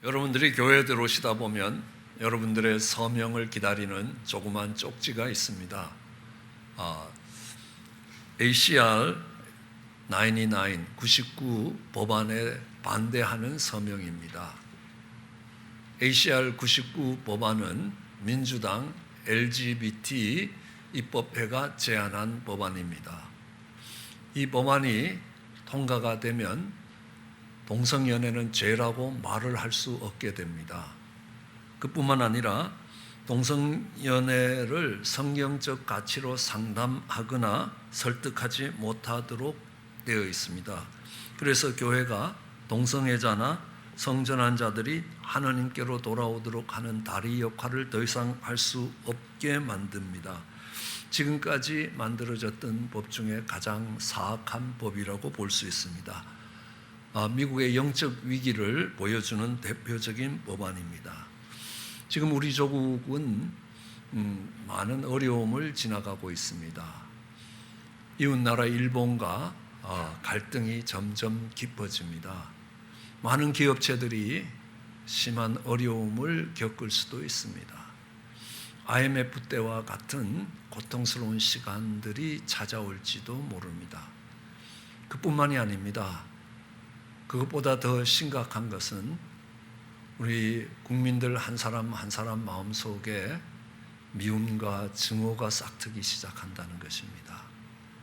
여러분들이 교회에 들어오시다 보면 여러분들의 서명을 기다리는 조그만 쪽지가 있습니다. ACR 99 법안에 반대하는 서명입니다. ACR 99 법안은 민주당 LGBT 입법회가 제안한 법안입니다. 이 법안이 통과가 되면 동성연애는 죄라고 말을 할 수 없게 됩니다. 그뿐만 아니라 동성연애를 성경적 가치로 상담하거나 설득하지 못하도록 되어 있습니다. 그래서 교회가 동성애자나 성전환 자들이 하나님께로 돌아오도록 하는 다리 역할을 더 이상 할 수 없게 만듭니다. 지금까지 만들어졌던 법 중에 가장 사악한 법이라고 볼 수 있습니다. 미국의 영적 위기를 보여주는 대표적인 법안입니다. 지금 우리 조국은 많은 어려움을 지나가고 있습니다. 이웃나라 일본과 갈등이 점점 깊어집니다. 많은 기업체들이 심한 어려움을 겪을 수도 있습니다. IMF 때와 같은 고통스러운 시간들이 찾아올지도 모릅니다. 그뿐만이 아닙니다. 그것보다 더 심각한 것은 우리 국민들 한 사람 한 사람 마음속에 미움과 증오가 싹트기 시작한다는 것입니다.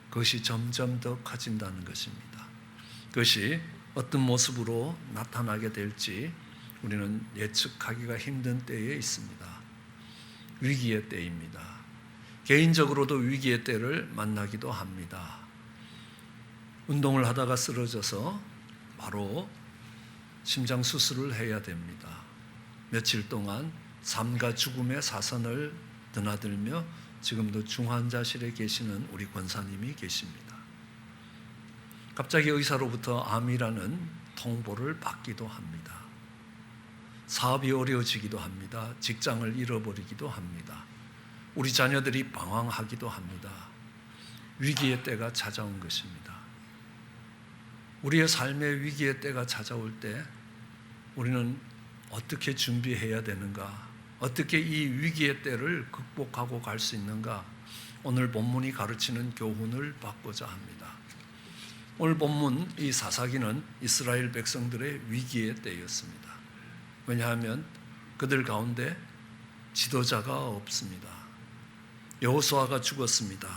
그것이 점점 더 커진다는 것입니다. 그것이 어떤 모습으로 나타나게 될지 우리는 예측하기가 힘든 때에 있습니다. 위기의 때입니다. 개인적으로도 위기의 때를 만나기도 합니다. 운동을 하다가 쓰러져서 바로 심장 수술을 해야 됩니다. 며칠 동안 삶과 죽음의 사선을 드나들며 지금도 중환자실에 계시는 우리 권사님이 계십니다. 갑자기 의사로부터 암이라는 통보를 받기도 합니다. 사업이 어려워지기도 합니다. 직장을 잃어버리기도 합니다. 우리 자녀들이 방황하기도 합니다. 위기의 때가 찾아온 것입니다. 우리의 삶의 위기의 때가 찾아올 때 우리는 어떻게 준비해야 되는가? 어떻게 이 위기의 때를 극복하고 갈 수 있는가? 오늘 본문이 가르치는 교훈을 받고자 합니다. 오늘 본문 이 사사기는 이스라엘 백성들의 위기의 때였습니다. 왜냐하면 그들 가운데 지도자가 없습니다. 여호수아가 죽었습니다.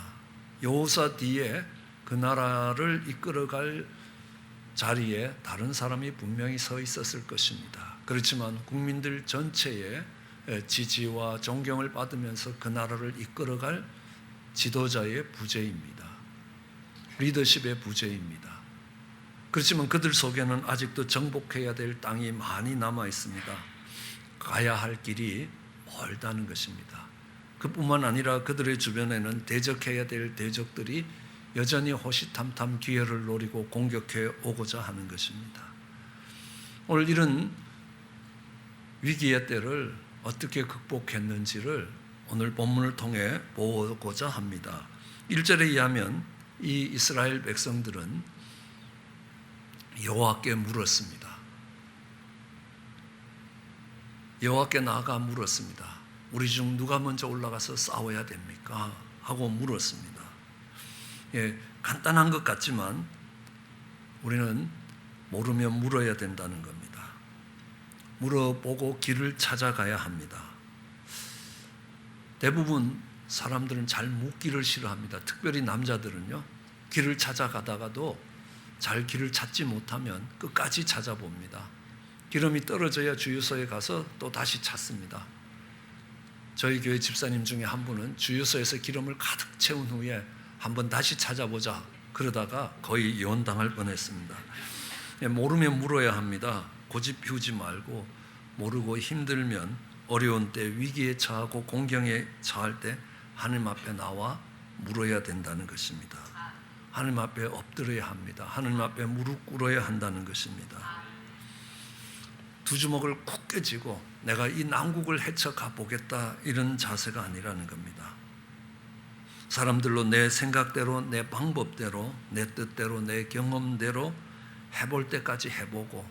여호수아 뒤에 그 나라를 이끌어갈 자리에 다른 사람이 분명히 서 있었을 것입니다. 그렇지만 국민들 전체의 지지와 존경을 받으면서 그 나라를 이끌어갈 지도자의 부재입니다. 리더십의 부재입니다. 그렇지만 그들 속에는 아직도 정복해야 될 땅이 많이 남아 있습니다. 가야 할 길이 멀다는 것입니다. 그뿐만 아니라 그들의 주변에는 대적해야 될 대적들이 여전히 호시탐탐 기회를 노리고 공격해 오고자 하는 것입니다. 오늘 이런 위기의 때를 어떻게 극복했는지를 오늘 본문을 통해 보고자 합니다. 1절에 의하면 이 이스라엘 백성들은 여호와께 물었습니다. 여호와께 나아가 물었습니다. 우리 중 누가 먼저 올라가서 싸워야 됩니까? 하고 물었습니다. 간단한 것 같지만 우리는 모르면 물어야 된다는 겁니다. 물어보고 길을 찾아가야 합니다. 대부분 사람들은 잘 묻기를 싫어합니다. 특별히 남자들은요, 길을 찾아가다가도 잘 길을 찾지 못하면 끝까지 찾아봅니다. 기름이 떨어져야 주유소에 가서 또 다시 찾습니다. 저희 교회 집사님 중에 한 분은 주유소에서 기름을 가득 채운 후에 한번 다시 찾아보자 그러다가 거의 이혼당할 뻔했습니다. 모르면 물어야 합니다. 고집 피우지 말고 모르고 힘들면 어려운 때 위기에 처하고 공경에 처할 때 하나님 앞에 나와 물어야 된다는 것입니다. 하나님 앞에 엎드려야 합니다. 하나님 앞에 무릎 꿇어야 한다는 것입니다. 두 주먹을 굳게 쥐고 내가 이 난국을 헤쳐가 보겠다 이런 자세가 아니라는 겁니다. 사람들로 내 생각대로 내 방법대로 내 뜻대로 내 경험대로 해볼 때까지 해보고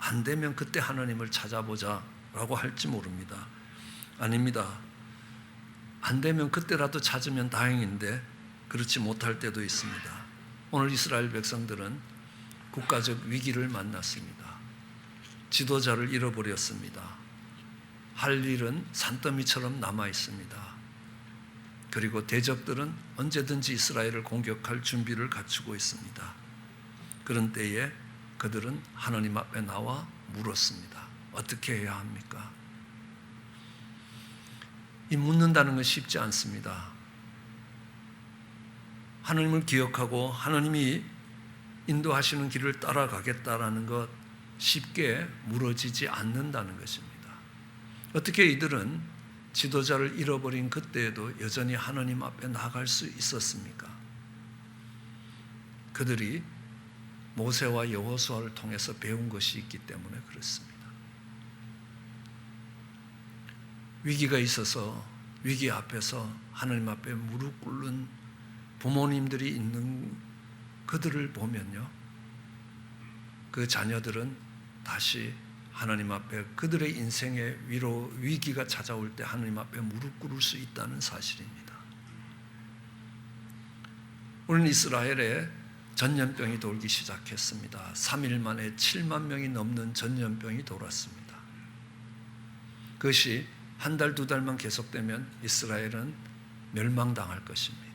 안 되면 그때 하나님을 찾아보자라고 할지 모릅니다. 아닙니다. 안 되면 그때라도 찾으면 다행인데 그렇지 못할 때도 있습니다. 오늘 이스라엘 백성들은 국가적 위기를 만났습니다. 지도자를 잃어버렸습니다. 할 일은 산더미처럼 남아 있습니다. 그리고 대적들은 언제든지 이스라엘을 공격할 준비를 갖추고 있습니다. 그런 때에 그들은 하나님 앞에 나와 물었습니다. 어떻게 해야 합니까? 이 묻는다는 건 쉽지 않습니다. 하나님을 기억하고 하나님이 인도하시는 길을 따라가겠다라는 것 쉽게 무너지지 않는다는 것입니다. 어떻게 이들은 지도자를 잃어버린 그때에도 여전히 하나님 앞에 나갈 수 있었습니까? 그들이 모세와 여호수아를 통해서 배운 것이 있기 때문에 그렇습니다. 위기가 있어서 위기 앞에서 하나님 앞에 무릎 꿇는 부모님들이 있는 그들을 보면요, 그 자녀들은 다시 하나님 앞에 그들의 인생의 위기가 찾아올 때 하나님 앞에 무릎 꿇을 수 있다는 사실입니다. 오늘 이스라엘에 전염병이 돌기 시작했습니다. 3일 만에 7만 명이 넘는 전염병이 돌았습니다. 그것이 한 달, 두 달만 계속되면 이스라엘은 멸망당할 것입니다.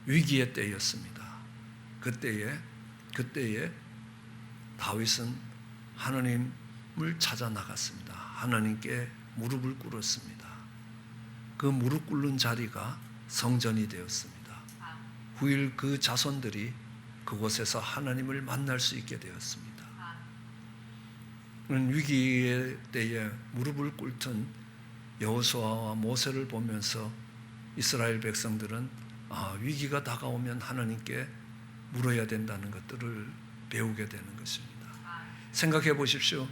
위기의 때였습니다. 그때에 다윗은 하나님을 찾아 나갔습니다. 하나님께 무릎을 꿇었습니다. 그 무릎 꿇는 자리가 성전이 되었습니다. 후일 그 자손들이 그곳에서 하나님을 만날 수 있게 되었습니다. 위기의 때에 무릎을 꿇던 여호수아와 모세를 보면서 이스라엘 백성들은 위기가 다가오면 하나님께 물어야 된다는 것들을 배우게 되는 것입니다. 생각해 보십시오.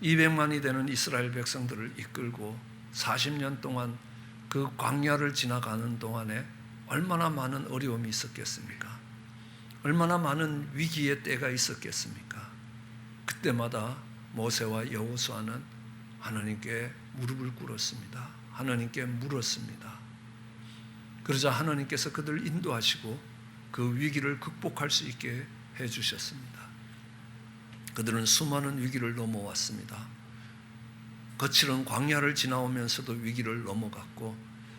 200만이 되는 이스라엘 백성들을 이끌고 40년 동안 그 광야를 지나가는 동안에 얼마나 많은 어려움이 있었겠습니까? 얼마나 많은 위기의 때가 있었겠습니까? 그때마다 모세와 여호수아는 하나님께 무릎을 꿇었습니다. 하나님께 물었습니다. 그러자 하나님께서 그들을 인도하시고 그 위기를 극복할 수 있게 해주셨습니다. 그들은 수많은 위기를 넘어왔습니다. 거칠은 광야를 지나오면서도 위기를 넘어갔고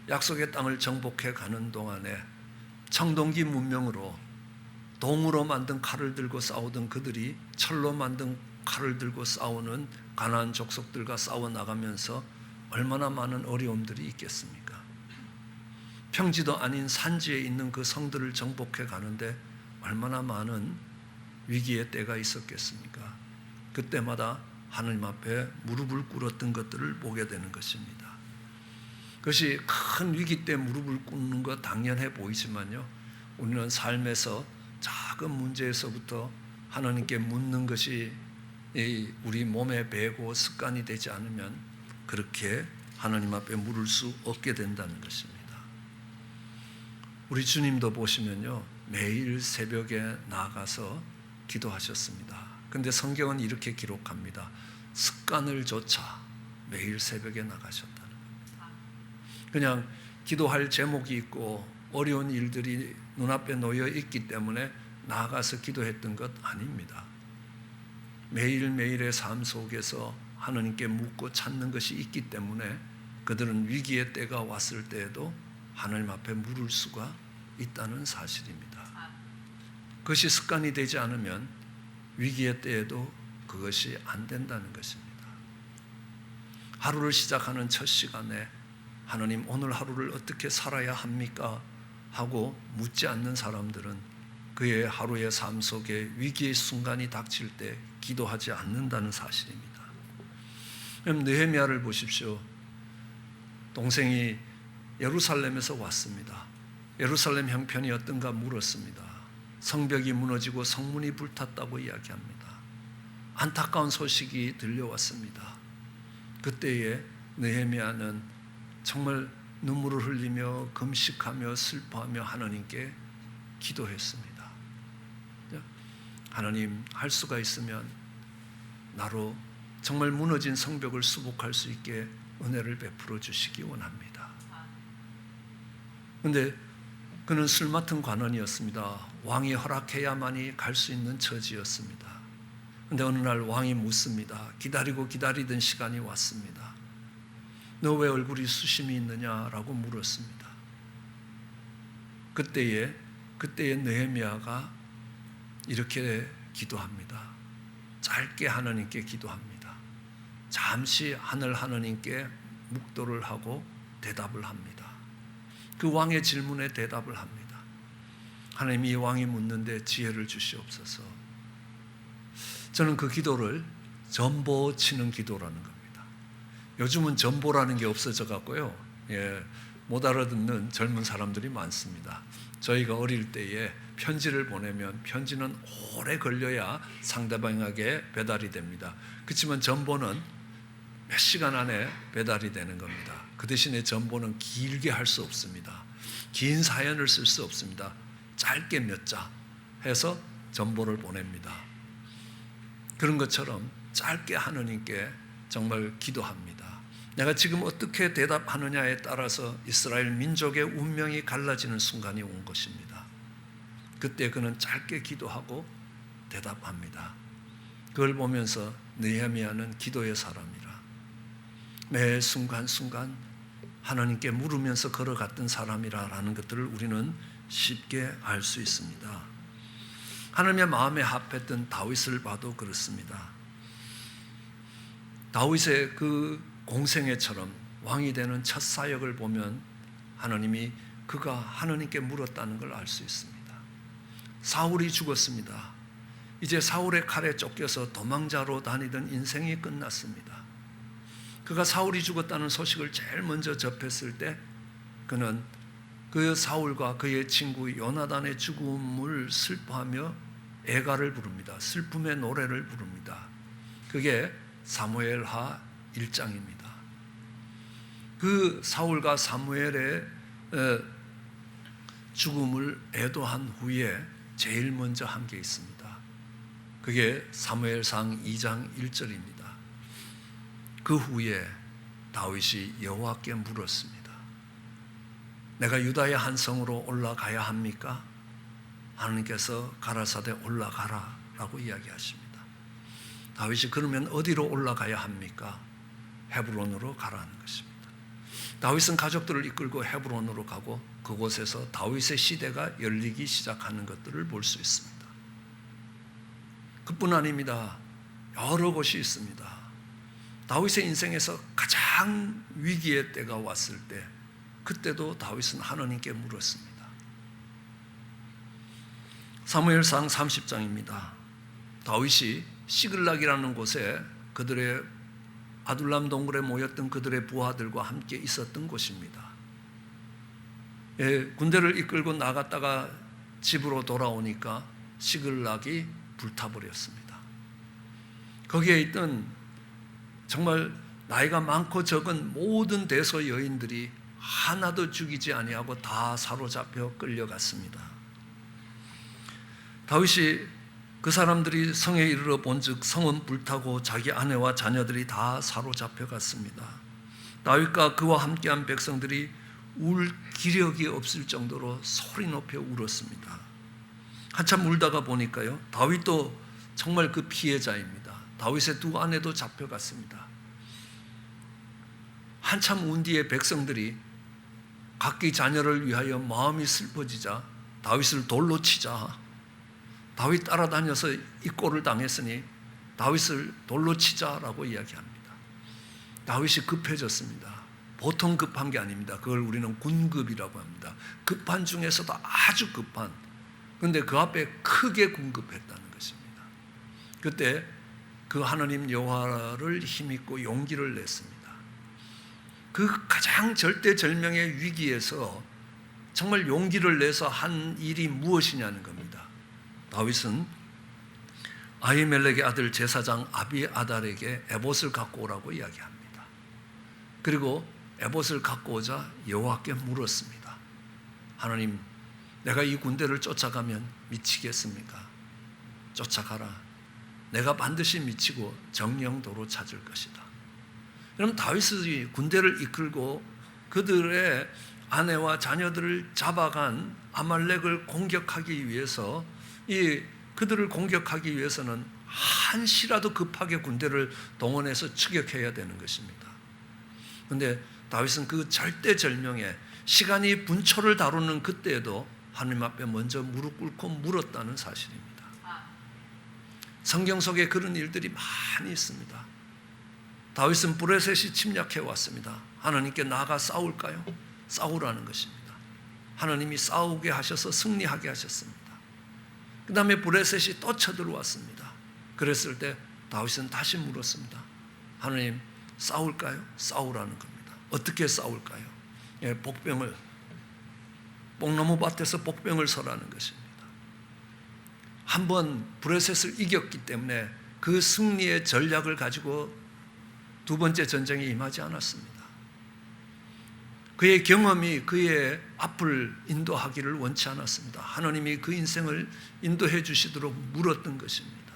약속의 땅을 정복해 가는 동안에 청동기 문명으로 동으로 만든 칼을 들고 싸우던 그들이 철로 만든 칼을 들고 싸우는 가나안 족속들과 싸워 나가면서 얼마나 많은 어려움들이 있겠습니까? 평지도 아닌 산지에 있는 그 성들을 정복해 가는데 얼마나 많은 위기의 때가 있었겠습니까? 그때마다 하나님 앞에 무릎을 꿇었던 것들을 보게 되는 것입니다. 그것이 큰 위기 때 무릎을 꿇는 것 당연해 보이지만요, 우리는 삶에서 작은 문제에서부터 하나님께 묻는 것이 우리 몸에 배고 습관이 되지 않으면 그렇게 하나님 앞에 물을 수 없게 된다는 것입니다. 우리 주님도 보시면요, 매일 새벽에 나가서 기도하셨습니다. 그런데 성경은 이렇게 기록합니다. 습관을 조차 매일 새벽에 나가셨다는 겁니다. 그냥 기도할 제목이 있고 어려운 일들이 눈앞에 놓여 있기 때문에 나가서 기도했던 것 아닙니다. 매일매일의 삶 속에서 하나님께 묻고 찾는 것이 있기 때문에 그들은 위기의 때가 왔을 때에도 하나님 앞에 물을 수가 있다는 사실입니다. 그것이 습관이 되지 않으면 위기의 때에도 그것이 안 된다는 것입니다. 하루를 시작하는 첫 시간에 하나님, 오늘 하루를 어떻게 살아야 합니까? 하고 묻지 않는 사람들은 그의 하루의 삶 속에 위기의 순간이 닥칠 때 기도하지 않는다는 사실입니다. 그럼 느헤미야를 보십시오. 동생이 예루살렘에서 왔습니다. 예루살렘 형편이 어떤가 물었습니다. 성벽이 무너지고 성문이 불탔다고 이야기합니다. 안타까운 소식이 들려왔습니다. 그때에 느헤미야는 정말 눈물을 흘리며 금식하며 슬퍼하며 하나님께 기도했습니다. 하나님, 할 수가 있으면 나로 정말 무너진 성벽을 수복할 수 있게 은혜를 베풀어 주시기 원합니다. 그런데 그는 술 맡은 관원이었습니다. 왕이 허락해야만이 갈 수 있는 처지였습니다. 그런데 어느 날 왕이 묻습니다. 기다리고 기다리던 시간이 왔습니다. 너 왜 얼굴이 수심이 있느냐라고 물었습니다. 그때에 느헤미야가 이렇게 기도합니다. 짧게 하나님께 기도합니다. 잠시 하나님께 묵도를 하고 대답을 합니다. 그 왕의 질문에 대답을 합니다. 하나님, 이 왕이 묻는데 지혜를 주시옵소서. 저는 그 기도를 전보 치는 기도라는 겁니다. 요즘은 전보라는 게 없어져 갖고요, 못 알아듣는 젊은 사람들이 많습니다. 저희가 어릴 때에 편지를 보내면 편지는 오래 걸려야 상대방에게 배달이 됩니다. 그렇지만 전보는 몇 시간 안에 배달이 되는 겁니다. 그 대신에 전보는 길게 할 수 없습니다. 긴 사연을 쓸 수 없습니다. 짧게 몇 자 해서 전보를 보냅니다. 그런 것처럼 짧게 하느님께 정말 기도합니다. 내가 지금 어떻게 대답하느냐에 따라서 이스라엘 민족의 운명이 갈라지는 순간이 온 것입니다. 그때 그는 짧게 기도하고 대답합니다. 그걸 보면서 느헤미야는 기도의 사람이라, 매 순간순간 하나님께 물으면서 걸어갔던 사람이라는 것들을 우리는 쉽게 알 수 있습니다. 하나님의 마음에 합했던 다윗을 봐도 그렇습니다. 다윗의 그 공생애처럼 왕이 되는 첫 사역을 보면 하나님이 그가 하나님께 물었다는 걸 알 수 있습니다. 사울이 죽었습니다. 이제 사울의 칼에 쫓겨서 도망자로 다니던 인생이 끝났습니다. 그가 사울이 죽었다는 소식을 제일 먼저 접했을 때 그는 그 사울과 그의 친구 요나단의 죽음을 슬퍼하며 애가를 부릅니다. 슬픔의 노래를 부릅니다. 그게 사무엘하 1장입니다. 그 사울과 사무엘의 죽음을 애도한 후에 제일 먼저 한 게 있습니다. 그게 사무엘상 2장 1절입니다. 그 후에 다윗이 여호와께 물었습니다. 내가 유다의 한 성으로 올라가야 합니까? 하나님께서 가라사대 올라가라 라고 이야기하십니다. 다윗이 그러면 어디로 올라가야 합니까? 헤브론으로 가라는 것입니다. 다윗은 가족들을 이끌고 헤브론으로 가고 그곳에서 다윗의 시대가 열리기 시작하는 것들을 볼 수 있습니다. 그뿐 아닙니다. 여러 곳이 있습니다. 다윗의 인생에서 가장 위기의 때가 왔을 때 그때도 다윗은 하나님께 물었습니다. 사무엘상 30장입니다. 다윗이 시글락이라는 곳에 그들의 아둘람 동굴에 모였던 그들의 부하들과 함께 있었던 곳입니다. 군대를 이끌고 나갔다가 집으로 돌아오니까 시글락이 불타버렸습니다. 거기에 있던 정말 나이가 많고 적은 모든 대소 여인들이 하나도 죽이지 아니하고 다 사로잡혀 끌려갔습니다. 다윗이 그 사람들이 성에 이르러 본즉 성은 불타고 자기 아내와 자녀들이 다 사로잡혀 갔습니다. 다윗과 그와 함께한 백성들이 울 기력이 없을 정도로 소리 높여 울었습니다. 한참 울다가 보니까요, 다윗도 정말 그 피해자입니다. 다윗의 두 아내도 잡혀갔습니다. 한참 운 뒤에 백성들이 각기 자녀를 위하여 마음이 슬퍼지자 다윗을 돌로 치자, 다윗 따라다녀서 이 꼴을 당했으니 다윗을 돌로 치자라고 이야기합니다. 다윗이 급해졌습니다. 보통 급한 게 아닙니다. 그걸 우리는 군급이라고 합니다. 급한 중에서도 아주 급한, 그런데 그 앞에 크게 군급했다는 것입니다. 그때 그 하나님 여호와를 힘입고 용기를 냈습니다. 그 가장 절대절명의 위기에서 정말 용기를 내서 한 일이 무엇이냐는 겁니다. 다윗은 아히멜렉의 아들 제사장 아비아달에게 에봇을 갖고 오라고 이야기합니다. 그리고 에봇을 갖고 오자 여호와께 물었습니다. 하나님, 내가 이 군대를 쫓아가면 미치겠습니까? 쫓아가라. 내가 반드시 미치고 정령도로 찾을 것이다. 그럼 다윗이 군대를 이끌고 그들의 아내와 자녀들을 잡아간 아말렉을 공격하기 위해서 그들을 공격하기 위해서는 한시라도 급하게 군대를 동원해서 추격해야 되는 것입니다. 그런데 다윗은 그 절대절명에 시간이 분초를 다루는 그때에도 하나님 앞에 먼저 무릎 꿇고 물었다는 사실입니다. 성경 속에 그런 일들이 많이 있습니다. 다윗은 브레셋이 침략해 왔습니다. 하나님께 나아가 싸울까요? 싸우라는 것입니다. 하나님이 싸우게 하셔서 승리하게 하셨습니다. 그 다음에 브레셋이 또 쳐들어왔습니다. 그랬을 때 다윗은 다시 물었습니다. 하나님, 싸울까요? 싸우라는 겁니다. 어떻게 싸울까요? 뽕나무 밭에서 복병을 서라는 것입니다. 한번 브레셋을 이겼기 때문에 그 승리의 전략을 가지고 두 번째 전쟁에 임하지 않았습니다. 그의 경험이 그의 앞을 인도하기를 원치 않았습니다. 하나님이 그 인생을 인도해 주시도록 물었던 것입니다.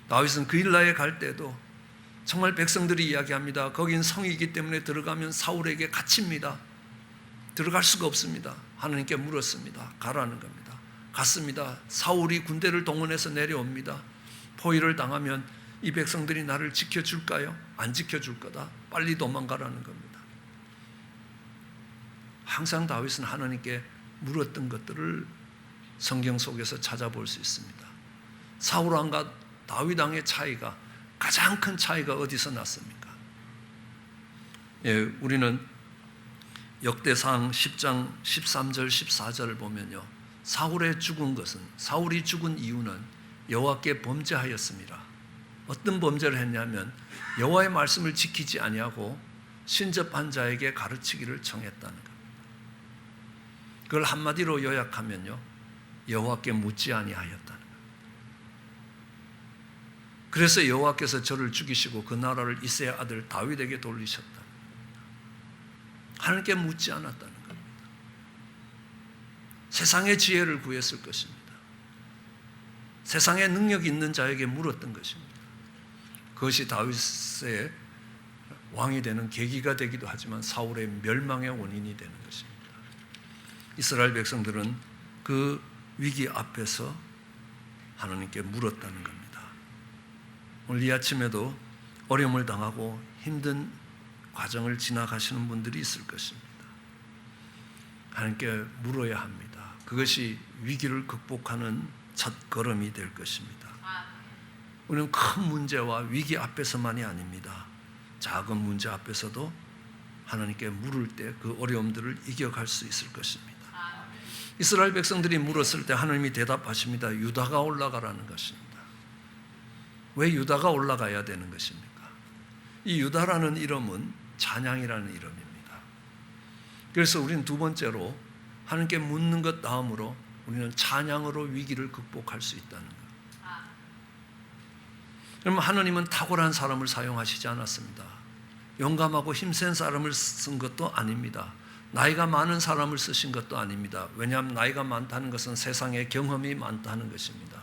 다윗은 그일라에 갈 때도 정말 백성들이 이야기합니다. 거긴 성이기 때문에 들어가면 사울에게 갇힙니다. 들어갈 수가 없습니다. 하나님께 물었습니다. 가라는 겁니다. 갔습니다. 사울이 군대를 동원해서 내려옵니다. 포위를 당하면 이 백성들이 나를 지켜줄까요? 안 지켜줄 거다. 빨리 도망가라는 겁니다. 항상 다윗은 하나님께 물었던 것들을 성경 속에서 찾아볼 수 있습니다. 사울 왕과 다윗 왕의 차이가, 가장 큰 차이가 어디서 났습니까? 우리는 역대상 10장 13절 14절을 보면요, 사울이 죽은 이유는 여호와께 범죄하였습니다. 어떤 범죄를 했냐면 여호와의 말씀을 지키지 아니하고 신접한 자에게 가르치기를 청했다는 겁니다. 그걸 한마디로 요약하면요, 여호와께 묻지 아니하였다는 겁니다. 그래서 여호와께서 저를 죽이시고 그 나라를 이새의 아들 다윗에게 돌리셨다는 겁니다. 하나님께 묻지 않았다는 겁니다. 세상의 지혜를 구했을 것입니다. 세상에 능력 있는 자에게 물었던 것입니다. 그것이 다윗의 왕이 되는 계기가 되기도 하지만 사울의 멸망의 원인이 되는 것입니다. 이스라엘 백성들은 그 위기 앞에서 하나님께 물었다는 겁니다. 오늘 이 아침에도 어려움을 당하고 힘든 과정을 지나가시는 분들이 있을 것입니다. 하나님께 물어야 합니다. 그것이 위기를 극복하는 첫 걸음이 될 것입니다. 우리는 큰 문제와 위기 앞에서만이 아닙니다. 작은 문제 앞에서도 하나님께 물을 때 그 어려움들을 이겨갈 수 있을 것입니다. 이스라엘 백성들이 물었을 때 하나님이 대답하십니다. 유다가 올라가라는 것입니다. 왜 유다가 올라가야 되는 것입니까? 이 유다라는 이름은 찬양이라는 이름입니다. 그래서 우리는 두 번째로 하나님께 묻는 것 다음으로 우리는 찬양으로 위기를 극복할 수 있다는 것. 그러면 하나님은 탁월한 사람을 사용하시지 않았습니다. 용감하고 힘센 사람을 쓴 것도 아닙니다. 나이가 많은 사람을 쓰신 것도 아닙니다. 왜냐하면 나이가 많다는 것은 세상에 경험이 많다는 것입니다.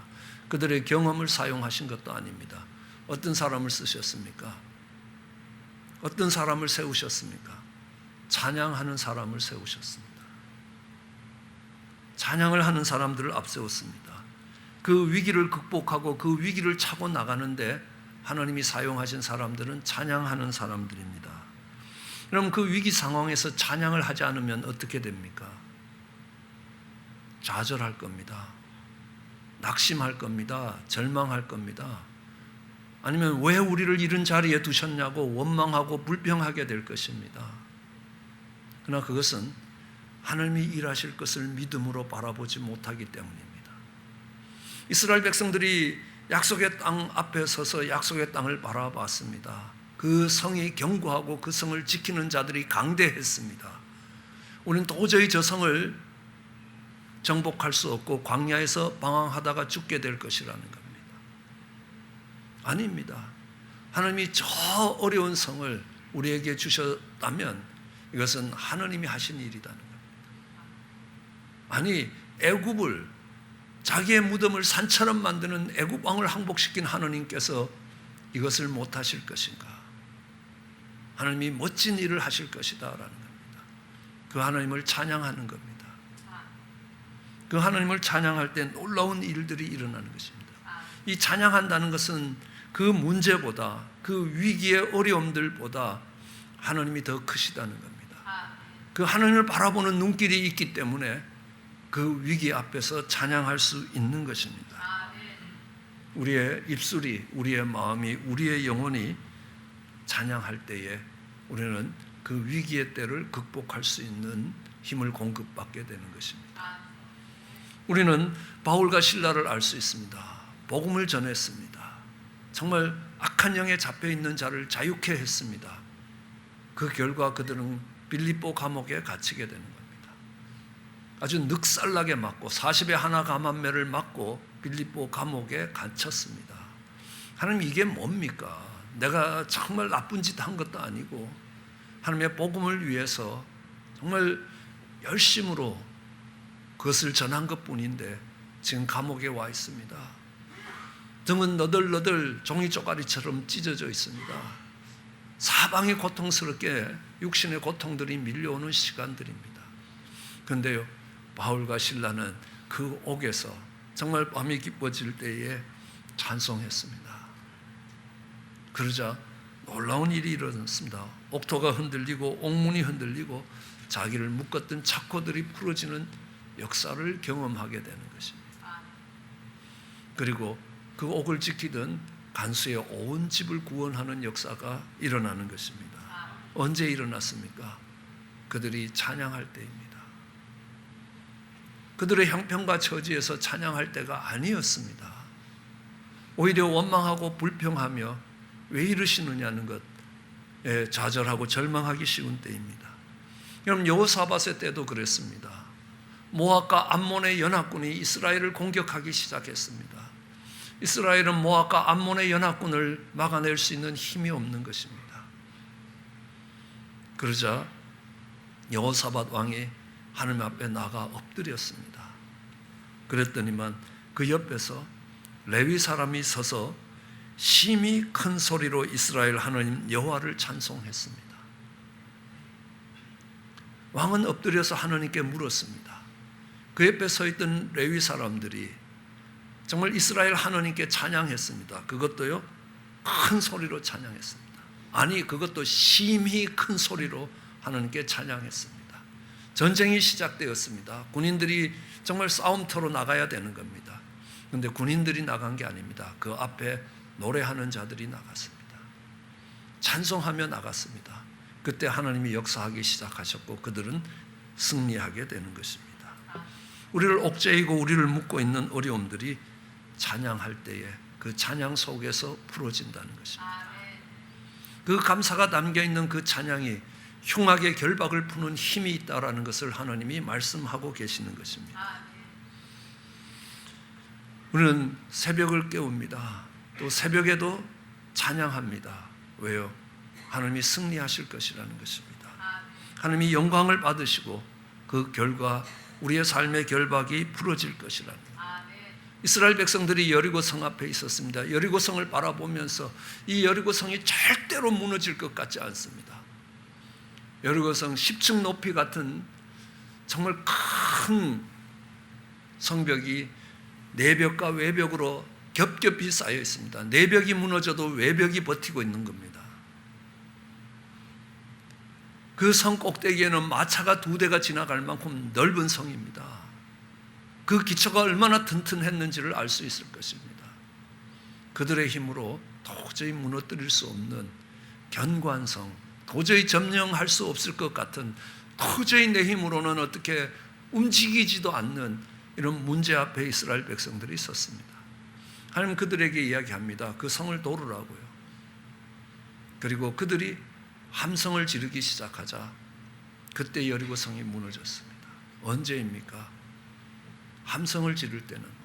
그들의 경험을 사용하신 것도 아닙니다. 어떤 사람을 쓰셨습니까? 어떤 사람을 세우셨습니까? 찬양하는 사람을 세우셨습니다. 찬양을 하는 사람들을 앞세웠습니다. 그 위기를 극복하고 그 위기를 차고 나가는데 하나님이 사용하신 사람들은 찬양하는 사람들입니다. 그럼 그 위기 상황에서 찬양을 하지 않으면 어떻게 됩니까? 좌절할 겁니다. 낙심할 겁니다. 절망할 겁니다. 아니면 왜 우리를 이런 자리에 두셨냐고 원망하고 불평하게 될 것입니다. 그러나 그것은 하나님이 일하실 것을 믿음으로 바라보지 못하기 때문입니다. 이스라엘 백성들이 약속의 땅 앞에 서서 약속의 땅을 바라봤습니다. 그 성이 견고하고 그 성을 지키는 자들이 강대했습니다. 우리는 도저히 저 성을 정복할 수 없고 광야에서 방황하다가 죽게 될 것이라는 겁니다. 아닙니다. 하나님이 저 어려운 성을 우리에게 주셨다면 이것은 하나님이 하신 일이라는 겁니다. 아니, 애굽을 자기의 무덤을 산처럼 만드는 애굽 왕을 항복시킨 하나님께서 이것을 못하실 것인가? 하나님이 멋진 일을 하실 것이다 라는 겁니다. 그 하나님을 찬양하는 겁니다. 그 하나님을 찬양할 때 놀라운 일들이 일어나는 것입니다. 이 찬양한다는 것은 그 문제보다, 그 위기의 어려움들보다 하나님이 더 크시다는 겁니다. 그 하나님을 바라보는 눈길이 있기 때문에 그 위기 앞에서 찬양할 수 있는 것입니다. 우리의 입술이, 우리의 마음이, 우리의 영혼이 찬양할 때에 우리는 그 위기의 때를 극복할 수 있는 힘을 공급받게 되는 것입니다. 우리는 바울과 실라를 알 수 있습니다. 복음을 전했습니다. 정말 악한 영에 잡혀있는 자를 자유케 했습니다. 그 결과 그들은 빌립보 감옥에 갇히게 되는 겁니다. 아주 늑살나게 맞고 40에 하나 감한매를 맞고 빌립보 감옥에 갇혔습니다. 하나님, 이게 뭡니까? 내가 정말 나쁜 짓 한 것도 아니고 하나님의 복음을 위해서 정말 열심으로 그것을 전한 것뿐인데 지금 감옥에 와 있습니다. 등은 너덜너덜 종이 쪼가리처럼 찢어져 있습니다. 사방이 고통스럽게 육신의 고통들이 밀려오는 시간들입니다. 그런데요, 바울과 실라는 그 옥에서 정말 밤이 깊어질 때에 찬송했습니다. 그러자 놀라운 일이 일어났습니다. 옥토가 흔들리고 옥문이 흔들리고 자기를 묶었던 착고들이 풀어지는 역사를 경험하게 되는 것입니다. 그리고 그 옥을 지키던 간수의 온 집을 구원하는 역사가 일어나는 것입니다. 언제 일어났습니까? 그들이 찬양할 때입니다. 그들의 형편과 처지에서 찬양할 때가 아니었습니다. 오히려 원망하고 불평하며 왜 이러시느냐는 것에 좌절하고 절망하기 쉬운 때입니다. 여러분, 여호사밧의 때도 그랬습니다. 모압과 암몬의 연합군이 이스라엘을 공격하기 시작했습니다. 이스라엘은 모압과 암몬의 연합군을 막아낼 수 있는 힘이 없는 것입니다. 그러자 여호사밧 왕이 하나님 앞에 나가 엎드렸습니다. 그랬더니만 그 옆에서 레위 사람이 서서 심히 큰 소리로 이스라엘 하나님 여호와를 찬송했습니다. 왕은 엎드려서 하나님께 물었습니다. 그 옆에 서 있던 레위 사람들이 정말 이스라엘 하나님께 찬양했습니다. 그것도요, 큰 소리로 찬양했습니다. 아니, 그것도 심히 큰 소리로 하나님께 찬양했습니다. 전쟁이 시작되었습니다. 군인들이 정말 싸움터로 나가야 되는 겁니다. 그런데 군인들이 나간 게 아닙니다. 그 앞에 노래하는 자들이 나갔습니다. 찬송하며 나갔습니다. 그때 하나님이 역사하기 시작하셨고 그들은 승리하게 되는 것입니다. 우리를 옥죄이고 우리를 묶고 있는 어려움들이 찬양할 때에 그 찬양 속에서 풀어진다는 것입니다. 그 감사가 담겨있는 그 찬양이 흉악의 결박을 푸는 힘이 있다라는 것을 하나님이 말씀하고 계시는 것입니다. 우리는 새벽을 깨웁니다. 또 새벽에도 찬양합니다. 왜요? 하나님이 승리하실 것이라는 것입니다. 하나님이 영광을 받으시고 그 결과 우리의 삶의 결박이 풀어질 것이라는 것입니다. 이스라엘 백성들이 여리고 성 앞에 있었습니다. 여리고 성을 바라보면서 이 여리고 성이 절대로 무너질 것 같지 않습니다. 여리고 성 10층 높이 같은 정말 큰 성벽이 내벽과 외벽으로 겹겹이 쌓여 있습니다. 내벽이 무너져도 외벽이 버티고 있는 겁니다. 그 성 꼭대기에는 마차가 2대가 지나갈 만큼 넓은 성입니다. 그 기초가 얼마나 튼튼했는지를 알 수 있을 것입니다. 그들의 힘으로 도저히 무너뜨릴 수 없는 견고한 성, 도저히 점령할 수 없을 것 같은, 도저히 내 힘으로는 어떻게 움직이지도 않는 이런 문제 앞에 이스라엘 백성들이 있었습니다. 하나님 그들에게 이야기합니다. 그 성을 도르라고요. 그리고 그들이 함성을 지르기 시작하자 그때 여리고 성이 무너졌습니다. 언제입니까? 함성을 지를 때는 겁니다.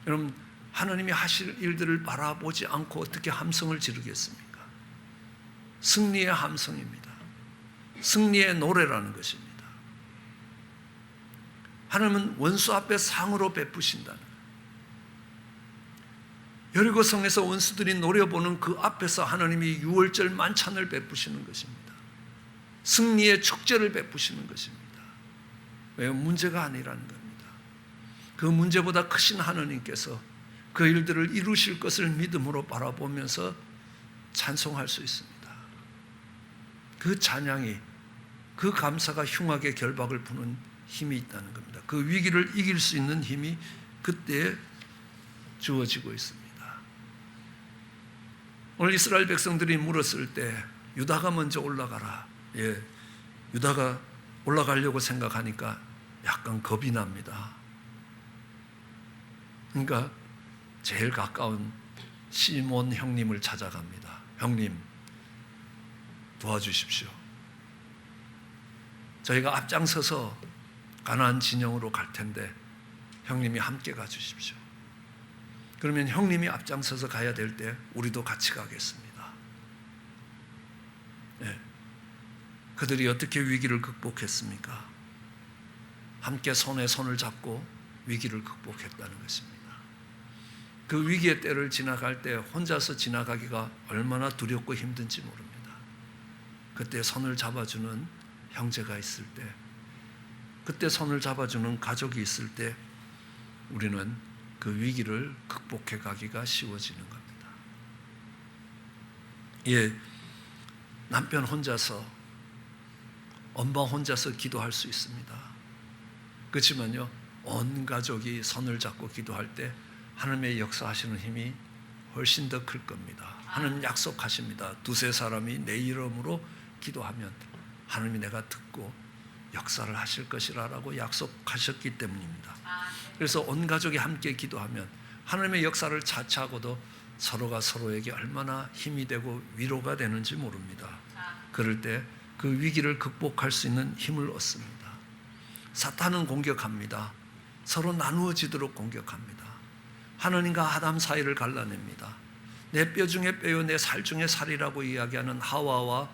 여러분, 하나님이 하실 일들을 바라보지 않고 어떻게 함성을 지르겠습니까? 승리의 함성입니다. 승리의 노래라는 것입니다. 하나님은 원수 앞에 상으로 베푸신다는 거예요. 여리고 성에서 원수들이 노려보는 그 앞에서 하나님이 유월절 만찬을 베푸시는 것입니다. 승리의 축제를 베푸시는 것입니다. 왜? 문제가 아니라는 겁니다. 그 문제보다 크신 하나님께서 그 일들을 이루실 것을 믿음으로 바라보면서 찬송할 수 있습니다. 그 찬양이, 그 감사가 흉악의 결박을 푸는 힘이 있다는 겁니다. 그 위기를 이길 수 있는 힘이 그때에 주어지고 있습니다. 오늘 이스라엘 백성들이 물었을 때 유다가 먼저 올라가라. 유다가 올라가려고 생각하니까 약간 겁이 납니다. 그러니까 제일 가까운 시몬 형님을 찾아갑니다. 형님, 도와주십시오. 저희가 앞장서서 가나안 진영으로 갈 텐데 형님이 함께 가주십시오. 그러면 형님이 앞장서서 가야 될 때 우리도 같이 가겠습니다. 네. 그들이 어떻게 위기를 극복했습니까? 함께 손에 손을 잡고 위기를 극복했다는 것입니다. 그 위기의 때를 지나갈 때 혼자서 지나가기가 얼마나 두렵고 힘든지 모릅니다. 그때 손을 잡아주는 형제가 있을 때, 그때 손을 잡아주는 가족이 있을 때 우리는 그 위기를 극복해 가기가 쉬워지는 겁니다. 남편 혼자서, 엄마 혼자서 기도할 수 있습니다. 그렇지만요, 온 가족이 손을 잡고 기도할 때 하나님의 역사하시는 힘이 훨씬 더 클 겁니다. 하나님 약속하십니다. 두세 사람이 내 이름으로 기도하면 하나님이 내가 듣고 역사를 하실 것이라고 약속하셨기 때문입니다. 그래서 온 가족이 함께 기도하면 하나님의 역사를 자처하고도 서로가 서로에게 얼마나 힘이 되고 위로가 되는지 모릅니다. 그럴 때 그 위기를 극복할 수 있는 힘을 얻습니다. 사탄은 공격합니다. 서로 나누어지도록 공격합니다. 하나님과 아담 사이를 갈라냅니다. 내 뼈 중에 뼈요 내 살 중에 살이라고 이야기하는 하와와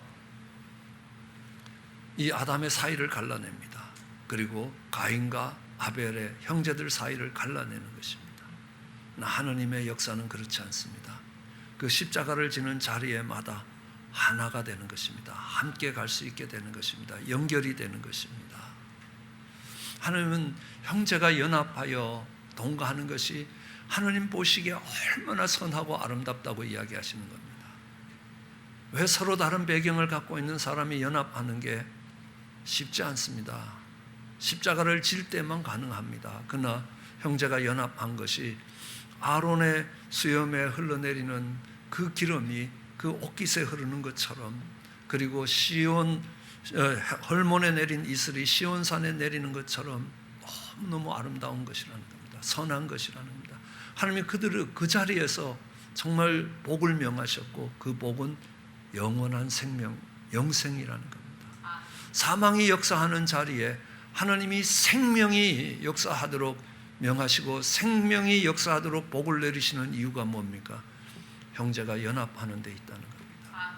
이 아담의 사이를 갈라냅니다. 그리고 가인과 아벨의 형제들 사이를 갈라내는 것입니다. 하나님의 역사는 그렇지 않습니다. 그 십자가를 지는 자리에마다 하나가 되는 것입니다. 함께 갈 수 있게 되는 것입니다. 연결이 되는 것입니다. 하나님은 형제가 연합하여 동거하는 것이 하나님 보시기에 얼마나 선하고 아름답다고 이야기하시는 겁니다. 왜 서로 다른 배경을 갖고 있는 사람이 연합하는 게 쉽지 않습니다. 십자가를 질 때만 가능합니다. 그러나 형제가 연합한 것이 아론의 수염에 흘러내리는 그 기름이 그 옷깃에 흐르는 것처럼, 그리고 시온 헐몬에 내린 이슬이 시온산에 내리는 것처럼 너무너무 아름다운 것이라는 겁니다. 선한 것이라는 겁니다. 하나님이 그들을 그 자리에서 정말 복을 명하셨고 그 복은 영원한 생명, 영생이라는 겁니다. 사망이 역사하는 자리에 하나님이 생명이 역사하도록 명하시고 생명이 역사하도록 복을 내리시는 이유가 뭡니까? 형제가 연합하는 데 있다는 겁니다.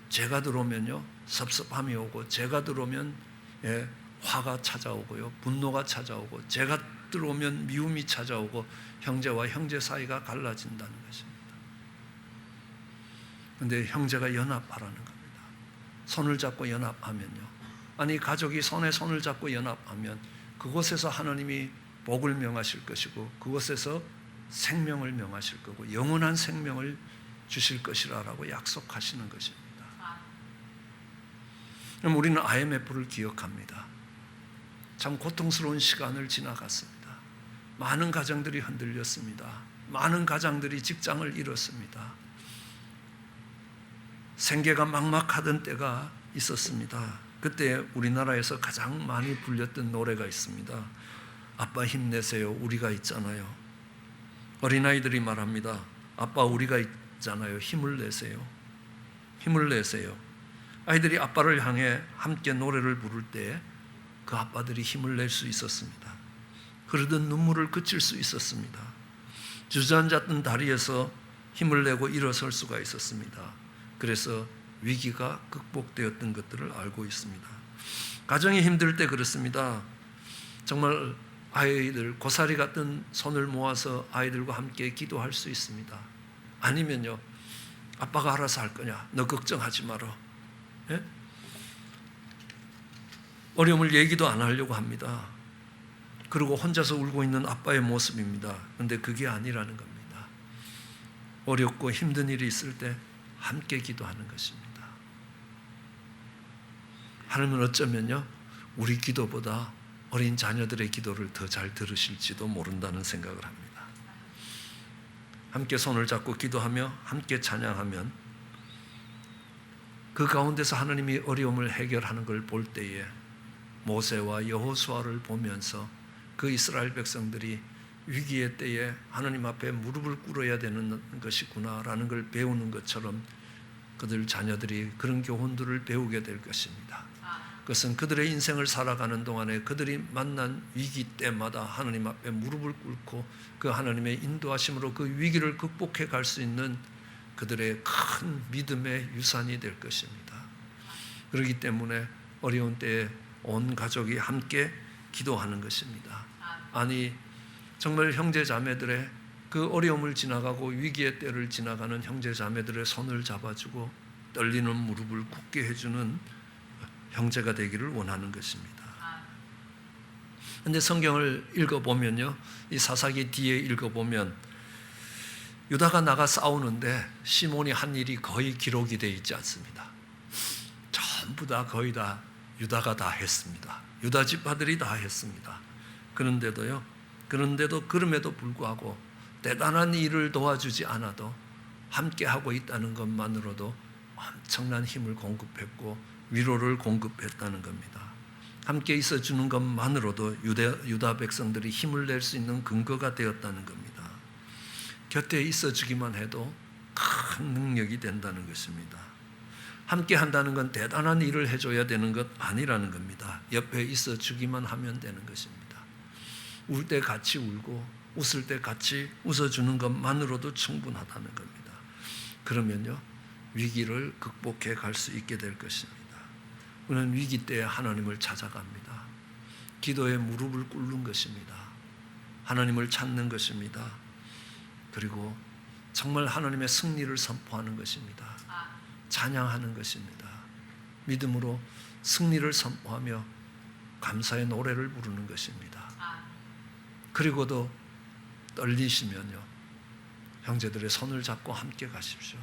죄가 들어오면요, 섭섭함이 오고, 죄가 들어오면 화가 찾아오고요, 분노가 찾아오고, 죄가 들어오면 미움이 찾아오고 형제와 형제 사이가 갈라진다는 것입니다. 그런데 형제가 연합하라는 겁니다. 손을 잡고 연합하면요, 아니 가족이 손에 손을 잡고 연합하면 그곳에서 하나님이 복을 명하실 것이고 그곳에서 생명을 명하실 거고 영원한 생명을 주실 것이라고 약속하시는 것입니다. 그럼 우리는 IMF를 기억합니다. 참 고통스러운 시간을 지나갔습니다. 많은 가정들이 흔들렸습니다. 많은 가장들이 직장을 잃었습니다. 생계가 막막하던 때가 있었습니다. 그때 우리나라에서 가장 많이 불렸던 노래가 있습니다. 아빠 힘내세요. 우리가 있잖아요. 어린아이들이 말합니다. 아빠 우리가 있잖아요. 힘을 내세요. 힘을 내세요. 아이들이 아빠를 향해 함께 노래를 부를 때 그 아빠들이 힘을 낼 수 있었습니다. 흐르던 눈물을 그칠 수 있었습니다. 주저앉았던 다리에서 힘을 내고 일어설 수가 있었습니다. 그래서 위기가 극복되었던 것들을 알고 있습니다. 가정이 힘들 때 그렇습니다. 정말 아이들 고사리 같은 손을 모아서 아이들과 함께 기도할 수 있습니다. 아니면요, 아빠가 알아서 할 거냐, 너 걱정하지 마라. 예? 어려움을 얘기도 안 하려고 합니다. 그리고 혼자서 울고 있는 아빠의 모습입니다. 그런데 그게 아니라는 겁니다. 어렵고 힘든 일이 있을 때 함께 기도하는 것입니다. 하나님은 어쩌면요, 우리 기도보다 어린 자녀들의 기도를 더 잘 들으실지도 모른다는 생각을 합니다. 함께 손을 잡고 기도하며 함께 찬양하면 그 가운데서 하나님이 어려움을 해결하는 걸 볼 때에 모세와 여호수아를 보면서 그 이스라엘 백성들이 위기의 때에 하나님 앞에 무릎을 꿇어야 되는 것이구나라는 걸 배우는 것처럼 그들 자녀들이 그런 교훈들을 배우게 될 것입니다. 그것은 그들의 인생을 살아가는 동안에 그들이 만난 위기 때마다 하나님 앞에 무릎을 꿇고 그 하나님의 인도하심으로 그 위기를 극복해 갈 수 있는 그들의 큰 믿음의 유산이 될 것입니다. 그렇기 때문에 어려운 때에 온 가족이 함께 기도하는 것입니다. 아니, 정말 형제 자매들의 그 어려움을 지나가고 위기의 때를 지나가는 형제 자매들의 손을 잡아주고 떨리는 무릎을 굳게 해주는 형제가 되기를 원하는 것입니다. 그런데 성경을 읽어보면요, 이 사사기 뒤에 읽어보면 유다가 나가 싸우는데 시몬이 한 일이 거의 기록이 되어 있지 않습니다. 전부 다 거의 다 유다가 다 했습니다. 유다 지파들이 다 했습니다. 그런데도 그럼에도 불구하고 대단한 일을 도와주지 않아도 함께 하고 있다는 것만으로도 엄청난 힘을 공급했고 위로를 공급했다는 겁니다. 함께 있어주는 것만으로도 유다 백성들이 힘을 낼 수 있는 근거가 되었다는 겁니다. 곁에 있어주기만 해도 큰 능력이 된다는 것입니다. 함께 한다는 건 대단한 일을 해줘야 되는 것 아니라는 겁니다. 옆에 있어주기만 하면 되는 것입니다. 울 때 같이 울고 웃을 때 같이 웃어주는 것만으로도 충분하다는 겁니다. 그러면요, 위기를 극복해 갈 수 있게 될 것입니다. 우리는 위기 때에 하나님을 찾아갑니다. 기도에 무릎을 꿇는 것입니다. 하나님을 찾는 것입니다. 그리고 정말 하나님의 승리를 선포하는 것입니다. 찬양하는 것입니다. 믿음으로 승리를 선포하며 감사의 노래를 부르는 것입니다. 그리고도 떨리시면요, 형제들의 손을 잡고 함께 가십시오.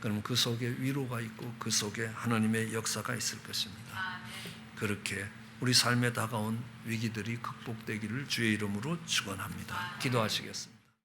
그럼 그 속에 위로가 있고 그 속에 하나님의 역사가 있을 것입니다. 그렇게 우리 삶에 다가온 위기들이 극복되기를 주의 이름으로 축원합니다. 기도하시겠습니다.